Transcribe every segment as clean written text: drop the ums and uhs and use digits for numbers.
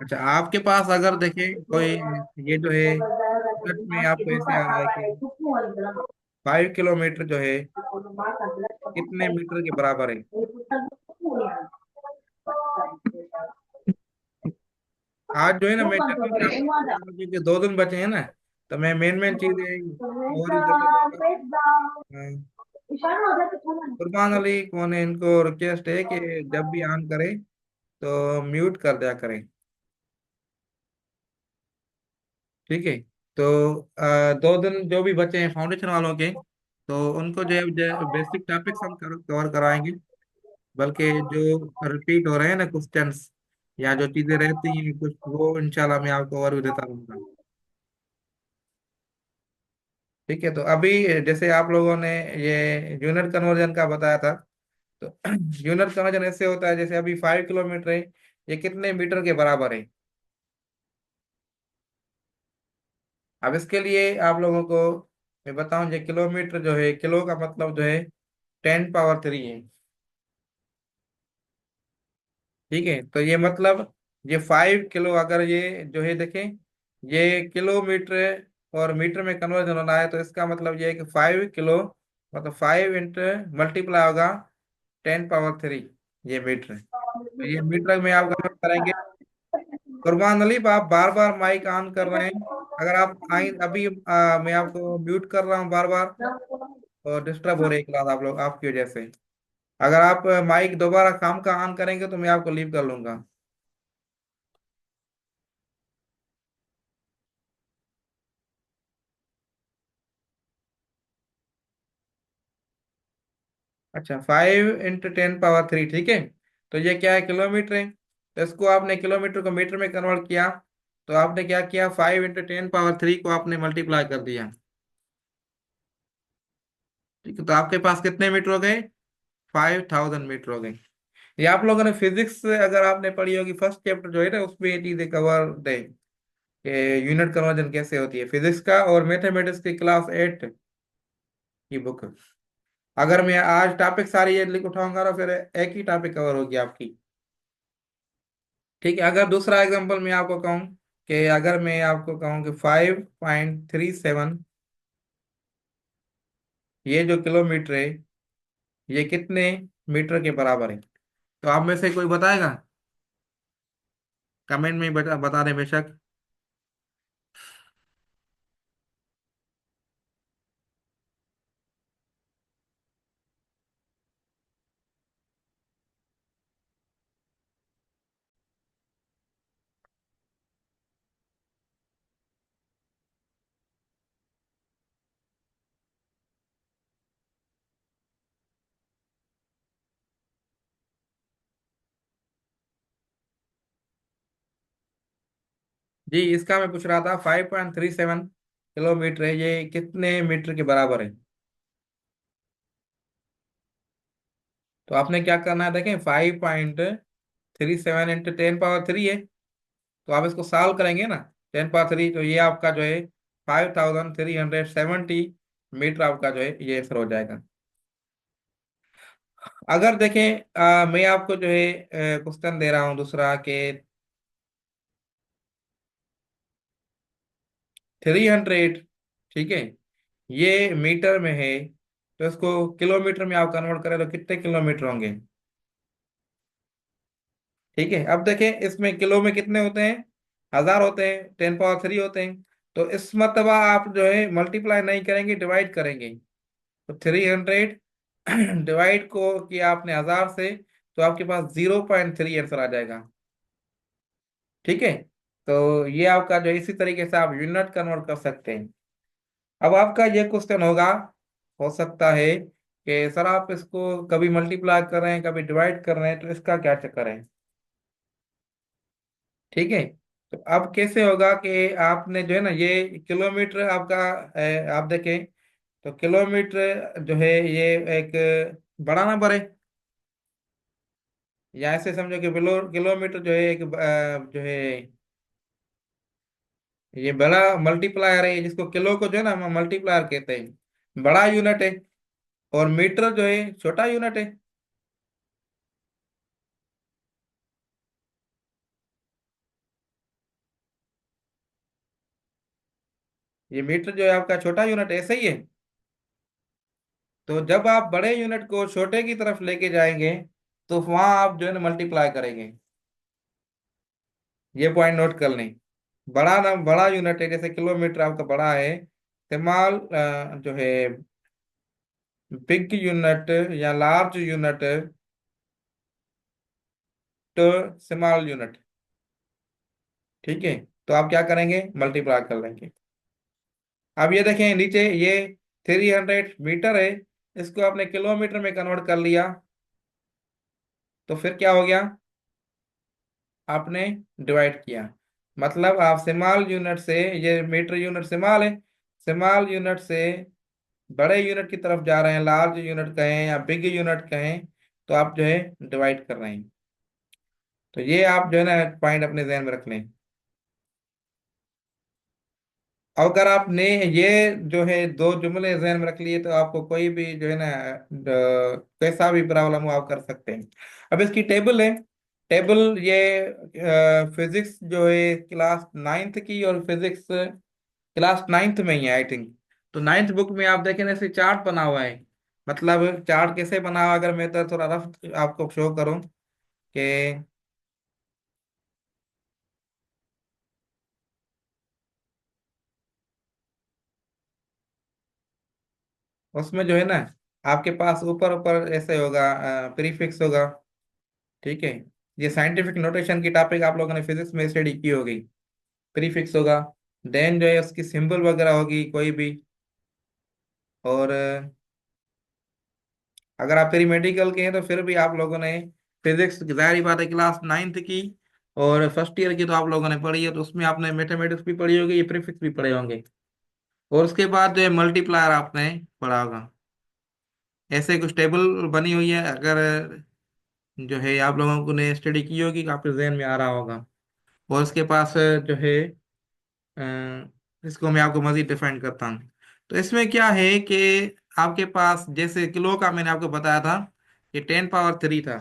अच्छा, आपके पास अगर देखें कोई, ये जो है मिनट में आपको ऐसे आ रहा है कि 5 किलोमीटर जो है कितने मीटर के बराबर है। आज जो है ना, मैं जनरल से आपको बताऊंगा, क्योंकि 2 दिन बचे हैं ना, तो मैं मेन मेन चीजें और ही कर लूंगा। कुर्बान अली कौन है, इनको रिक्वेस्ट है कि जब भी ऑन करें तो म्यूट कर दिया करें। ठीक है। तो 2 दिन जो भी बचे हैं फाउंडेशन वालों के, तो उनको जो है बेसिक टॉपिक्स हम कवर कराएंगे। बल्कि जो रिपीट हो रहे हैं ना क्वेश्चंस, या जो चीजें रहती हैं कुछ, वो इंशाल्लाह मैं आपको ओवरव्यू देता रहूंगा। ठीक है। तो अभी जैसे आप लोगों ने ये यूनिट कन्वर्जन का बताया था, तो यूनिट कन्वर्जन ऐसे होता है, जैसे अभी 5 किलोमीटर है, ये कितने मीटर के बराबर है। अब इसके लिए आप लोगों को मैं बताऊं, ये किलोमीटर जो है, किलो का मतलब जो है 10 पावर 3 है। ठीक है। तो ये मतलब ये 5 किलो, अगर ये जो है देखें, ये किलोमीटर और मीटर में कन्वर्जन होना है, तो इसका मतलब ये है कि 5 किलो मतलब 5 इंटू मल्टीप्लाई होगा 10 पावर 3, ये मीटर। तो ये मीटर में आप कन्वर्ट करेंगे। कुरबान अली, आप बार बार माइक ऑन कर रहे हैं। अगर आप अभी मैं आपको म्यूट कर रहा हूँ बार बार, और डिस्टर्ब हो रही है क्लास आप लोग आपकी वजह से। अगर आप माइक दोबारा काम का ऑन करेंगे तो मैं आपको लीव कर लूंगा। अच्छा, 5 इंटू 10 पावर 3, ठीक है। तो ये क्या है, किलोमीटर है, तो इसको आपने किलोमीटर को मीटर में कन्वर्ट किया, तो आपने क्या किया, 5 इंटू 10 पावर 3 को आपने मल्टीप्लाई कर दिया। ठीक है। तो आपके पास कितने मीटर हो गए, 5000 मीटर हो गए। ये आप लोगों ने फिजिक्स अगर आपने पढ़ी होगी, फर्स्ट चैप्टर जो है ना, उसमें ये चीजें कवर है कि यूनिट कन्वर्जन कैसे होती है, फिजिक्स का और मैथमेटिक्स की क्लास 8 की बुक। अगर मैं आज टॉपिक सारी ये लिख उठाऊंगा ना, फिर एक ही टॉपिक कवर होगी आपकी। ठीक है। अगर दूसरा एग्जांपल मैं आपको कहूँ, कि अगर मैं आपको कहूँ कि 5.37, ये जो किलोमीटर है, ये कितने मीटर के बराबर है। तो आप में से कोई बताएगा, कमेंट में बता दें बेशक। जी, इसका मैं पूछ रहा था, 5.37 किलोमीटर है, ये कितने मीटर के बराबर है। तो आपने क्या करना है, देखें 5.37 इंटू 10 पावर 3 है, तो आप इसको सॉल्व करेंगे ना, 10 पावर 3, तो ये आपका जो है 5370 मीटर आपका जो है ये आंसर हो जाएगा। अगर देखें, मैं आपको जो है क्वेश्चन दे रहा हूँ दूसरा, के 300, ठीक है, ये मीटर में है, तो इसको किलोमीटर में आप कन्वर्ट करें तो कितने किलोमीटर होंगे। ठीक है। अब देखें, इसमें किलो में कितने होते हैं, 1000 होते हैं, 10 पावर 3 होते हैं। तो इस मरतबा आप जो है मल्टीप्लाई नहीं करेंगे, डिवाइड करेंगे। तो 300 डिवाइड को किया आपने 1000 से, तो आपके पास 0.3 आंसर आ जाएगा। ठीक है। तो ये आपका जो इसी तरीके से आप यूनिट कन्वर्ट कर सकते हैं। अब आपका ये क्वेश्चन होगा, हो सकता है कि सर आप इसको कभी मल्टीप्लाई कर रहे हैं, कभी डिवाइड कर रहे हैं, तो इसका क्या चक्कर है। ठीक है। तो अब कैसे होगा कि आपने जो है ना, ये किलोमीटर आपका आप देखें, तो किलोमीटर जो है ये एक बड़ा नंबर है, या ऐसे समझो कि किलोमीटर जो है एक जो है ये बड़ा मल्टीप्लायर है, जिसको किलो को जो है ना हम मल्टीप्लायर कहते हैं, बड़ा यूनिट है। और मीटर जो है छोटा यूनिट है। ये मीटर जो है आपका छोटा यूनिट ऐसे ही है। तो जब आप बड़े यूनिट को छोटे की तरफ लेके जाएंगे तो वहां आप जो है ना मल्टीप्लाई करेंगे। ये पॉइंट नोट कर लें। बड़ा ना बड़ा यूनिट है, जैसे किलोमीटर आपका बड़ा है, स्मॉल जो है बिग यूनिट या लार्ज यूनिट तो स्मॉल यूनिट। ठीक है, तो आप क्या करेंगे, मल्टीप्लाई कर लेंगे। अब ये देखें नीचे, ये 300 मीटर है, इसको आपने किलोमीटर में कन्वर्ट कर लिया, तो फिर क्या हो गया, आपने डिवाइड किया। मतलब आप स्मॉल यूनिट से, ये मीटर यूनिट स्मॉल है, स्मॉल यूनिट से बड़े यूनिट की तरफ जा रहे हैं, लार्ज यूनिट कहें या बिग यूनिट कहें, तो आप जो है डिवाइड कर रहे हैं। तो ये आप जो है ना पॉइंट अपने ध्यान में रख लें। अगर आपने ये जो है दो जुमले ध्यान में रख लिए तो आपको कोई भी जो है ना कैसा भी प्रॉब्लम हो आप कर सकते हैं। अब इसकी टेबल है, टेबल ये फिजिक्स जो है क्लास नाइन्थ की, और फिजिक्स क्लास नाइन्थ में ही है आई थिंक। तो नाइन्थ बुक में आप देखें ऐसे चार्ट बना हुआ है। मतलब चार्ट कैसे बना हुआ, अगर मैं तो थोड़ा रफ आपको शो करूं कि उसमें जो है ना आपके पास ऊपर ऊपर ऐसे होगा, प्रीफिक्स होगा। ठीक है, ये साइंटिफिक नोटेशन की टॉपिक आप लोगों ने फिजिक्स में स्टडी की होगी। प्रीफिक्स होगा, देन जो है उसकी सिंबल वगैरह होगी कोई भी। और अगर आप पेरी मेडिकल के हैं तो फिर भी आप लोगों ने फिजिक्स, जाहिर बात है क्लास नाइन्थ की और फर्स्ट ईयर की तो आप लोगों ने पढ़ी है, तो उसमें आपने मैथमेटिक्स भी पढ़ी होगी, ये प्रीफिक्स भी पढ़े होंगे। और उसके बाद जो है मल्टीप्लायर आपने पढ़ा होगा। ऐसे कुछ टेबल बनी हुई है, अगर जो है आप लोगों को ने स्टडी की होगी, आपके जहन में आ रहा होगा। और उसके पास जो है इसको मैं आपको मजीद डिफाइन करता हूँ। तो इसमें क्या है कि आपके पास जैसे किलो का मैंने आपको बताया था कि 10 पावर 3 था।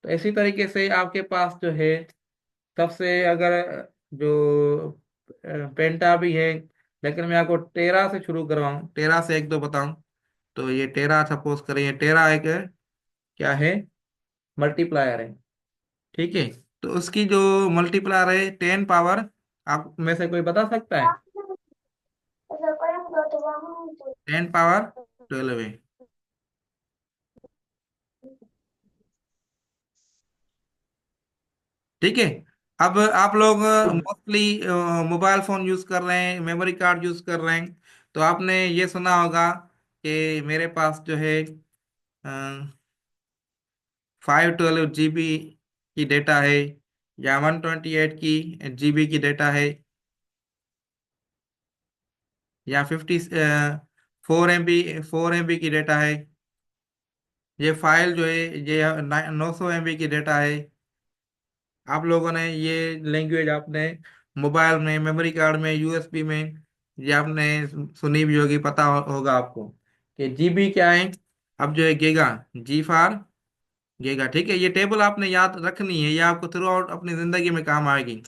तो इसी तरीके से आपके पास जो है सबसे, अगर जो पेंटा भी है, लेकिन मैं आपको टेरा से शुरू करवाऊँ, टेरा से एक दो बताऊं। तो ये टेरा सपोज करें, ये टेरा एक क्या है, मल्टीप्लायर है। ठीक है, तो उसकी जो मल्टीप्लायर है 10 पावर, आप में से कोई बता सकता है? 10 पावर 12 है। ठीक है, अब आप लोग मोस्टली मोबाइल फोन यूज कर रहे हैं, मेमोरी कार्ड यूज कर रहे हैं। तो आपने ये सुना होगा कि मेरे पास जो है 512 GB की डेटा है, या 128 की जीबी की डेटा है, या 4 MB की डेटा है। ये फाइल जो है ये 900 MB की डेटा है। आप लोगों ने ये लैंग्वेज आपने मोबाइल में, मेमोरी कार्ड में, यूएसबी में, ये आपने सुनी भी होगी, पता होगा आपको कि जीबी क्या है। अब जो है गीगा, जी फॉर गीगा। ठीक है, ये टेबल आपने याद रखनी है, ये आपको थ्रू आउट अपनी जिंदगी में काम आएगी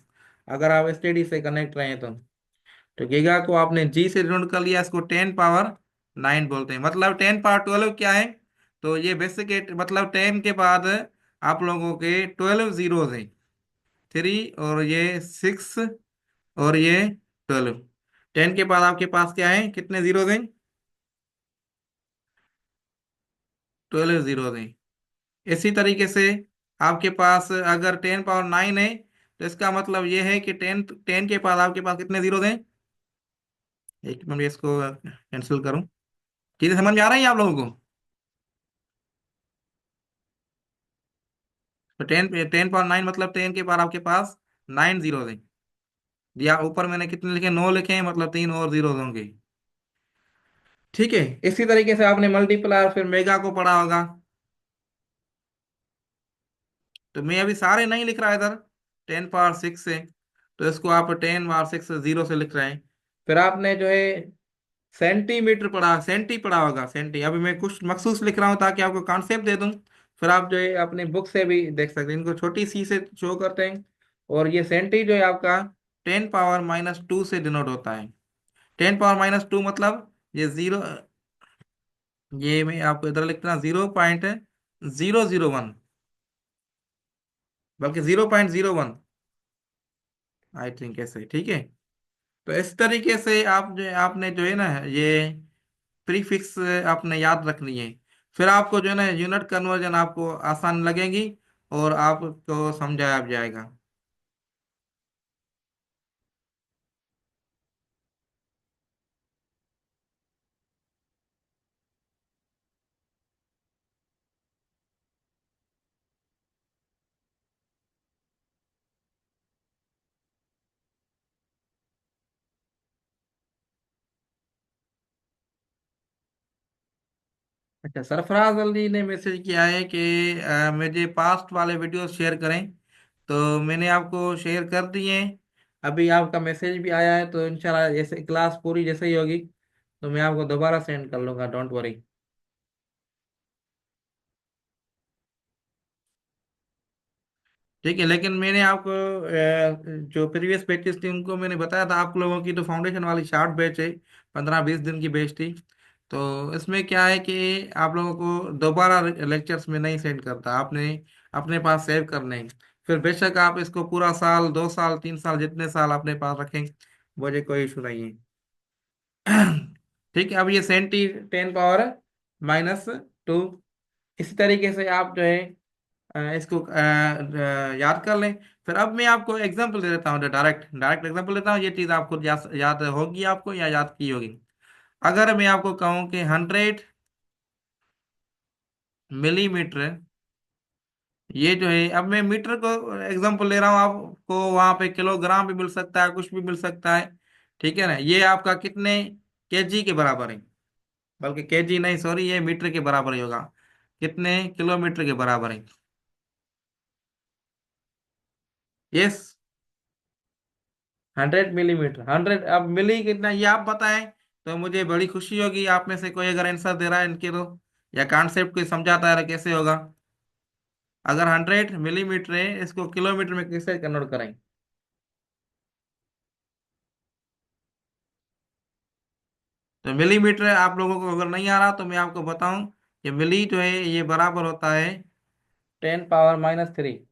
अगर आप स्टडी से कनेक्ट रहे तो गीगा को आपने जी से डिनोट कर लिया, इसको 10 पावर 9 बोलते हैं। मतलब 10 पावर 12 क्या है, तो ये बेसिक, मतलब 10 के बाद आप लोगों के 12 जीरोज हैं, 3 और ये 6 और ये 12। 10 के बाद आपके पास क्या है, कितने जीरो हैं, 12 जीरो हैं। इसी तरीके से आपके पास अगर 10 पावर 9 है, तो इसका मतलब ये है कि 10 के बाद आपके पास कितने जीरो हैं। एक मिनट, इसको कैंसिल करूं। चीजें समझ में आ रही है आप लोगों को? तो 10 पावर 9 मतलब 10 के बाद आपके पास 9 जीरो है। या ऊपर मैंने कितने लिखे, 9 लिखे हैं, मतलब 3 और जीरो होंगे। ठीक है, इसी तरीके से आपने मल्टीप्लाई फिर मेगा को पढ़ा होगा। तो मैं अभी सारे नहीं लिख रहा इधर, 10 पावर 6 से, तो इसको आप 10 पावर 6 जीरो से लिख रहे हैं। फिर आपने जो है सेंटीमीटर पढ़ा, सेंटी पढ़ा होगा, सेंटी। अभी मैं कुछ मखसूस लिख रहा हूँ ताकि आपको कॉन्सेप्ट दे दूं। फिर आप जो है अपनी बुक से भी देख सकते हैं, इनको छोटी सी से शो करते हैं। और ये सेंटी जो है आपका 10 पावर -2 से डिनोट होता है। 10 पावर -2 मतलब ये जीरो, ये मैं आपको इधर लिखता हूँ 0.001, बल्कि 0.01, आई थिंक ऐसे, ठीक है। तो इस तरीके से आप जो आपने जो है ना ये प्रीफिक्स आपने याद रखनी है। फिर आपको जो है ना यूनिट कन्वर्जन आपको आसान लगेगी और आपको समझाया भी जाएगा। अच्छा, सरफराज अली ने मैसेज किया है कि मुझे पास्ट वाले वीडियो शेयर करें, तो मैंने आपको शेयर कर दिए हैं। अभी आपका मैसेज भी आया है, तो इंशाल्लाह जैसे क्लास पूरी जैसे ही होगी तो मैं आपको दोबारा सेंड कर लूंगा, डोंट वरी। ठीक है, लेकिन मैंने आपको जो प्रीवियस बैचेस थी उनको मैंने बताया था, आप लोगों की तो फाउंडेशन वाली शार्ट बैच है, 15-20 दिन की बैच थी। तो इसमें क्या है कि आप लोगों को दोबारा लेक्चर्स में नहीं सेंड करता, आपने अपने पास सेव करने हैं। फिर बेशक आप इसको पूरा साल, 2 साल, 3 साल, जितने साल अपने पास रखें, मुझे कोई इशू नहीं है। ठीक है, अब ये सेंटी 10 पावर -2, इसी तरीके से आप जो है इसको याद कर लें। फिर अब मैं आपको एग्जांपल दे देता हूँ, डायरेक्ट डायरेक्ट एग्जांपल देता हूँ, ये चीज़ आपको याद होगी आपको या याद की होगी। अगर मैं आपको कहूँ कि 100 मिलीमीटर, ये जो है, अब मैं मीटर को एग्जांपल ले रहा हूँ, आपको वहां पे किलोग्राम भी मिल सकता है, कुछ भी मिल सकता है। ठीक है ना, ये आपका कितने केजी के बराबर है, बल्कि केजी नहीं, सॉरी, ये मीटर के बराबर ही होगा, कितने किलोमीटर के बराबर है। यस, 100 मिलीमीटर, 100, अब मिली कितना ये आप बताएं, तो मुझे बड़ी खुशी होगी। आप में से कोई अगर आंसर दे रहा है इनके तो, या कॉन्सेप्ट कोई समझाता है कैसे होगा। अगर 100 मिलीमीटर है, इसको किलोमीटर में कैसे कन्वर्ट करें। तो मिलीमीटर आप लोगों को अगर नहीं आ रहा तो मैं आपको बताऊं कि मिली जो है ये बराबर होता है 10 पावर -3।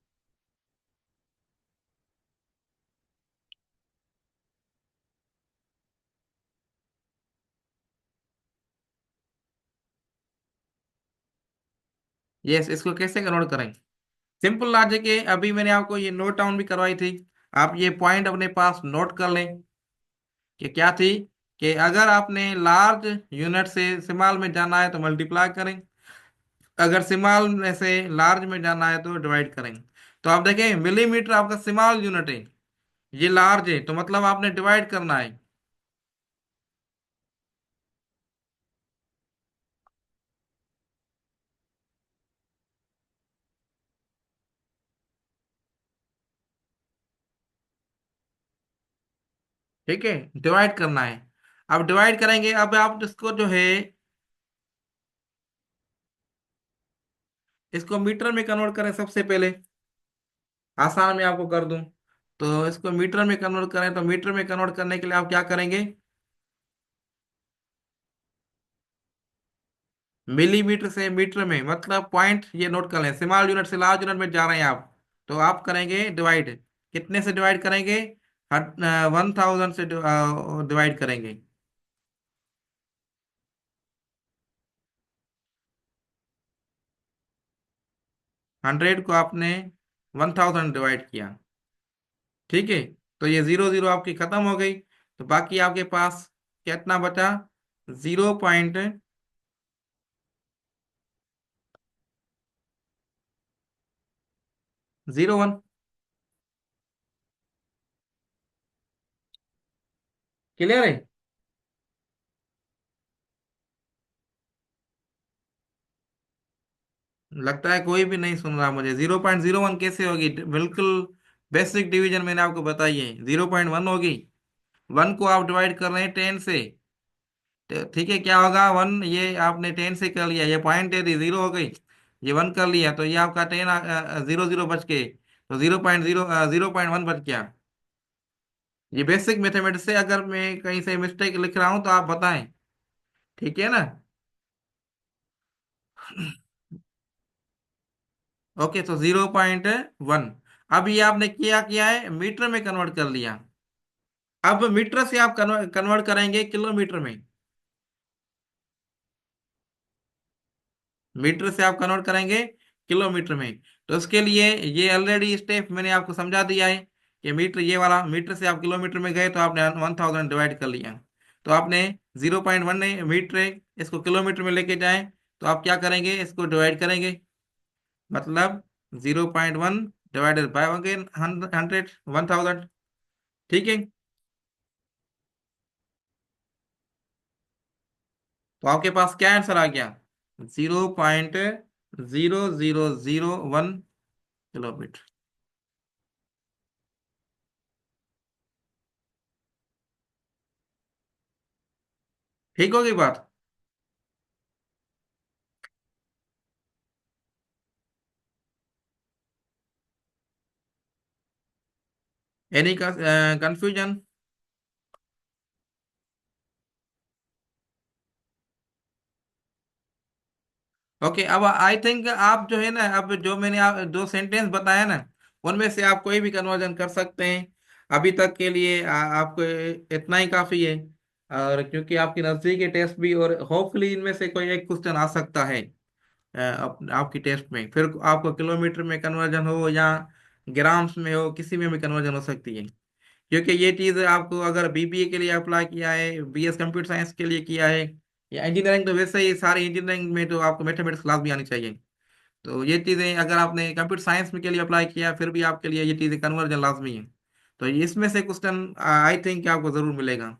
यस, इसको कैसे कन्वर्ट करें, सिंपल लॉजिक है, अभी मैंने आपको ये नोट डाउन भी करवाई थी। आप ये पॉइंट अपने पास नोट कर लें कि क्या थी, कि अगर आपने लार्ज यूनिट से स्मॉल में जाना है तो मल्टीप्लाई करें, अगर स्मॉल में से लार्ज में जाना है तो डिवाइड करें। तो आप देखें, मिलीमीटर आपका स्मॉल यूनिट है, ये लार्ज है, तो मतलब आपने डिवाइड करना है। ठीक है, डिवाइड करना है। अब डिवाइड करेंगे, अब आप इसको जो है इसको मीटर में कन्वर्ट करें सबसे पहले, आसान में आपको कर दूं। तो इसको मीटर में कन्वर्ट करें, तो मीटर में कन्वर्ट करने के लिए आप क्या करेंगे, मिलीमीटर से मीटर में, मतलब पॉइंट ये नोट कर लें, स्मॉल यूनिट से लार्ज यूनिट में जा रहे हैं आप, तो आप करेंगे डिवाइड, कितने से डिवाइड करेंगे, 1000 से डिवाइड करेंगे। 100 को आपने 1000 डिवाइड किया, ठीक है। तो ये जीरो जीरो आपकी खत्म हो गई, तो बाकी आपके पास कितना बचा, 0.01। क्लियर है। लगता है कोई भी नहीं सुन रहा मुझे, 0.01 कैसे होगी, बिल्कुल बेसिक डिवीजन मैंने आपको बताई है, 0.1 होगी। 1 को आप डिवाइड कर रहे हैं 10 से, तो ठीक है, क्या होगा, 1, ये आपने 10 से कर लिया, ये पॉइंट है, 0 हो गई, ये 1 कर लिया, तो ये आपका 10, 0 0 बच के, तो 0.0, 0.1 बच गया। ये बेसिक मैथमेटिक्स से, अगर मैं कहीं से मिस्टेक लिख रहा हूं तो आप बताएं। ठीक है ना? ओके, तो 0.1। अब ये आपने किया किया है, मीटर में कन्वर्ट कर लिया। अब मीटर से आप कन्वर्ट करेंगे किलोमीटर में। मीटर से आप कन्वर्ट करेंगे किलोमीटर में। तो उसके लिए ये ऑलरेडी स्टेप मैंने आपको समझा दिया है कि मीटर, ये वाला मीटर से आप किलोमीटर में गए तो आपने 1000 डिवाइड कर लिया। तो आपने 0.1 मीटर है, इसको किलोमीटर में लेके जाएं, तो आप क्या करेंगे, इसको डिवाइड करेंगे। मतलब 0.1 डिवाइडेड बाय अगेन 100, 1000। ठीक है? तो आपके पास क्या आंसर आ गया? 0.0001 किलोमीटर। ठीक होगी बात? Any confusion? ओके, अब आई थिंक आप जो है ना, अब जो मैंने आप दो सेंटेंस बताया ना, उनमें से आप कोई भी कन्वर्जन कर सकते हैं। अभी तक के लिए आपको इतना ही काफी है। और क्योंकि आपकी नजदीकी टेस्ट भी, और होपफुली इनमें से कोई एक क्वेश्चन आ सकता है आपकी टेस्ट में, फिर आपको किलोमीटर में कन्वर्जन हो या ग्राम्स में हो, किसी में भी कन्वर्जन हो सकती है। क्योंकि ये चीज़ आपको अगर बीबीए के लिए अप्लाई किया है, बीएस कंप्यूटर साइंस के लिए किया है, या इंजीनियरिंग, तो वैसे ही सारी इंजीनियरिंग में तो आपको मैथमेटिक्स क्लास भी आनी चाहिए। तो ये चीज़ें अगर आपने कंप्यूटर साइंस में के लिए अप्लाई किया, फिर भी आपके लिए ये चीज़ें कन्वर्जन लाजमी है। तो इसमें से क्वेश्चन आई थिंक आपको ज़रूर मिलेगा।